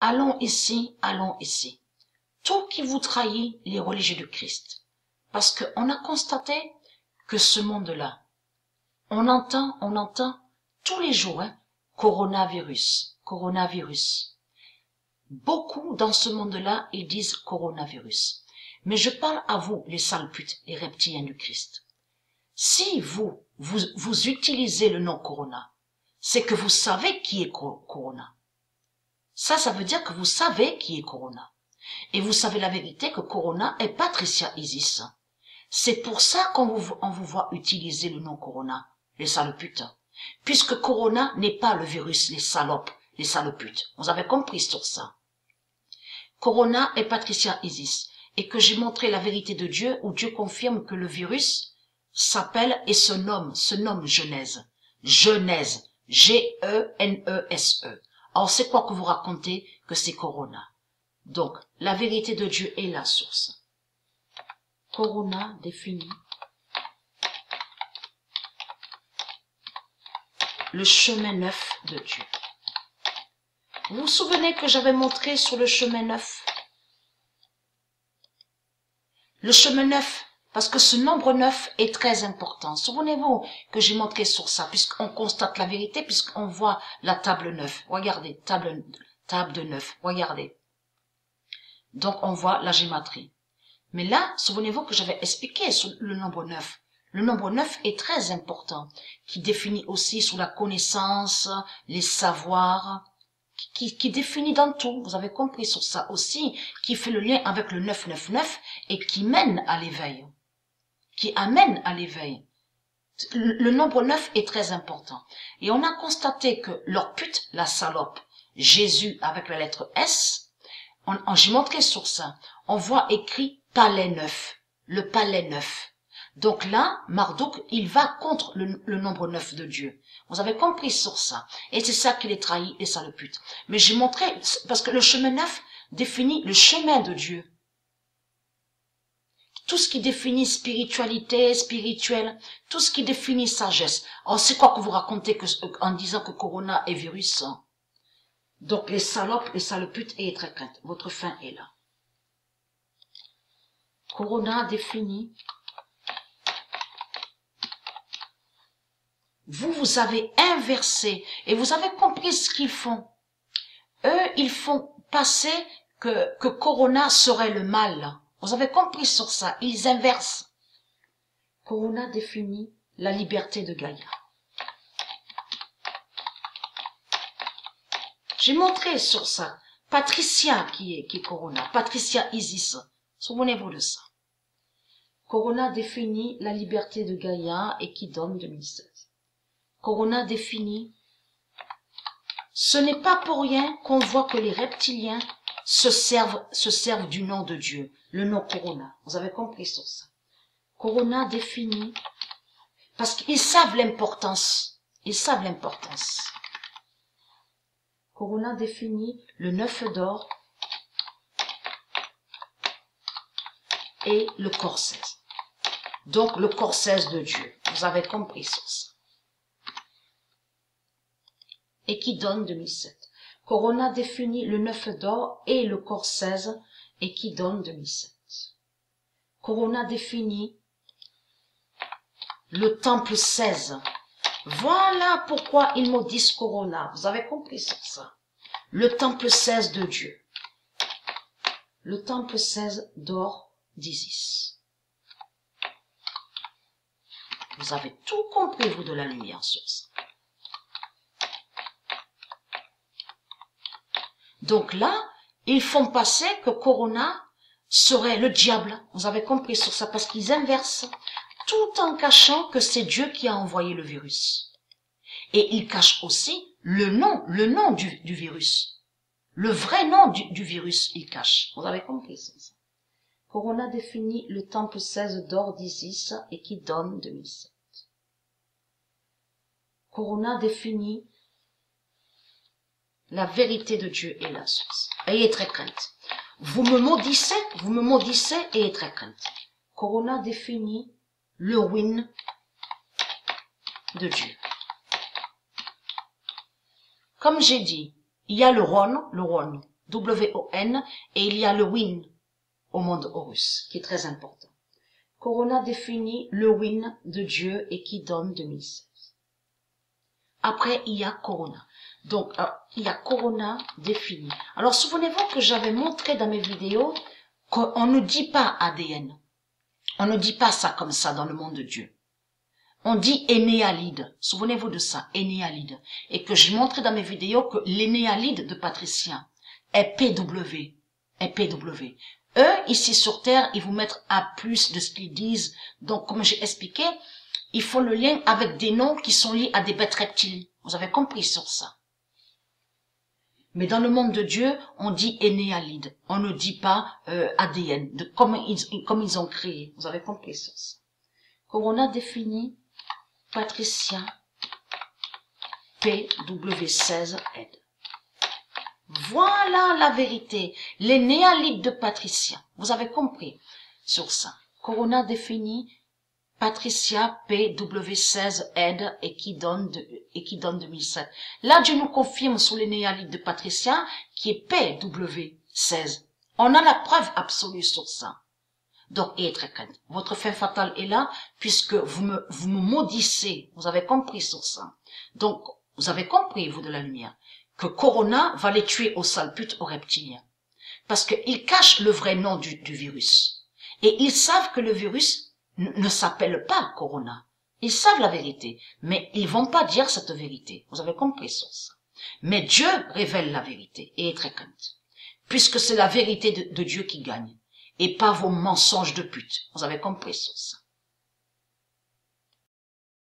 allons ici, allons ici. Tout qui vous trahit les religieux de Christ. Parce qu'on a constaté que ce monde-là, on entend tous les jours, coronavirus, coronavirus. Beaucoup dans ce monde-là, ils disent coronavirus. Mais je parle à vous, les sales putes, les reptiliens du Christ. Si vous utilisez le nom corona, c'est que vous savez qui est corona. Ça veut dire que vous savez qui est corona. Et vous savez la vérité que corona est Patricia Isis. C'est pour ça qu'on vous voit utiliser le nom corona, les sales putes. Puisque corona n'est pas le virus, les salopes, les sales putes. Vous avez compris sur ça. Corona est Patricia Isis. Et que j'ai montré la vérité de Dieu, où Dieu confirme que le virus s'appelle et se nomme Genèse. Genèse. G-E-N-E-S-E. Alors c'est quoi que vous racontez que c'est corona? Donc, la vérité de Dieu est la source. Corona définit le chemin neuf de Dieu. Vous vous souvenez que j'avais montré sur le chemin neuf? Le chemin neuf, parce que ce nombre 9 est très important. Souvenez-vous que j'ai montré sur ça, puisqu'on constate la vérité, puisqu'on voit la table 9. Regardez, table de 9, regardez. Donc, on voit la gématrie. Mais là, souvenez-vous que j'avais expliqué sur le nombre 9. Le nombre 9 est très important, qui définit aussi sur la connaissance, les savoirs, qui définit dans tout. Vous avez compris sur ça aussi, qui fait le lien avec le 999 et qui mène à l'éveil. Qui amène à l'éveil. Le nombre 9 est très important. Et on a constaté que leur pute, la salope, Jésus avec la lettre S, j'ai montré sur ça, on voit écrit palais neuf, le palais neuf. Donc là, Marduk, il va contre le nombre 9 de Dieu. Vous avez compris sur ça. Et c'est ça qui les trahit, les sales putes. Mais j'ai montré, parce que le chemin 9 définit le chemin de Dieu. Tout ce qui définit spiritualité, spirituelle, tout ce qui définit sagesse. Alors c'est quoi que vous racontez en disant que Corona est virus? Donc les salopes, les sales putes, ayez très crainte. Votre fin est là. Corona définit. Vous avez inversé et vous avez compris ce qu'ils font. Eux, ils font passer que Corona serait le mal. Vous avez compris sur ça. Ils inversent. Corona définit la liberté de Gaïa. J'ai montré sur ça. Patricia qui est Corona. Patricia Isis. Souvenez-vous de ça. Corona définit la liberté de Gaïa et qui donne 2016. Corona définit. Ce n'est pas pour rien qu'on voit que les reptiliens se servent du nom de Dieu. Le nom Corona. Vous avez compris sur ça. Corona définit. Parce qu'ils savent l'importance. Ils savent l'importance. Corona définit le 9 d'or et le corps 16. Donc le corps 16 de Dieu. Vous avez compris sur ça. Et qui donne 2007. Corona définit le 9 d'or et le corps 16 et qui donne 2007. Corona définit le temple 16. Voilà pourquoi ils maudissent Corona. Vous avez compris sur ça. Le temple 16 de Dieu. Le temple 16 d'or d'Isis. Vous avez tout compris, vous, de la lumière sur ça. Donc là, ils font passer que Corona serait le diable. Vous avez compris sur ça, parce qu'ils inversent, tout en cachant que c'est Dieu qui a envoyé le virus. Et ils cachent aussi le nom du virus. Le vrai nom du virus, ils cachent. Vous avez compris sur ça. Corona définit le temple 16 d'or d'Isis et qui donne 2007. Corona définit la vérité de Dieu et la source. Ayez très crainte. Vous me maudissez et ayez très crainte. Corona définit le win de Dieu. Comme j'ai dit, il y a le Rhône W-O-N, et il y a le win au monde Horus, qui est très important. Corona définit le win de Dieu et qui donne 2016. Après, il y a Corona. Donc, il y a Corona défini. Alors, souvenez-vous que j'avais montré dans mes vidéos qu'on ne dit pas ADN. On ne dit pas ça comme ça dans le monde de Dieu. On dit énéalide. Souvenez-vous de ça, énéalide. Et que j'ai montré dans mes vidéos que l'énéalide de Patricia est PW. Est PW. Eux, ici sur Terre, ils vous mettent à plus de ce qu'ils disent. Donc, comme j'ai expliqué, ils font le lien avec des noms qui sont liés à des bêtes reptiles. Vous avez compris sur ça. Mais dans le monde de Dieu, on dit énéalide. On ne dit pas ADN, comme ils ont créé. Vous avez compris sur ça. Corona définit Patricia PW16 aide. Voilà la vérité. Les néalides de Patricia. Vous avez compris sur ça. Corona définit Patricia PW16 aide et qui donne 2007. Là, Dieu nous confirme sur les néalides de Patricia qui est PW16. On a la preuve absolue sur ça. Donc, et très crainte. Votre fin fatale est là puisque vous me maudissez. Vous avez compris sur ça. Donc, vous avez compris, vous de la lumière, que Corona va les tuer aux salputes, aux reptiliens. Parce qu'ils cachent le vrai nom du virus. Et ils savent que le virus ne s'appelle pas Corona. Ils savent la vérité, mais ils vont pas dire cette vérité. Vous avez compris sur ça. Mais Dieu révèle la vérité et est très crainte. Puisque c'est la vérité de Dieu qui gagne. Et pas vos mensonges de pute. Vous avez compris sur ça.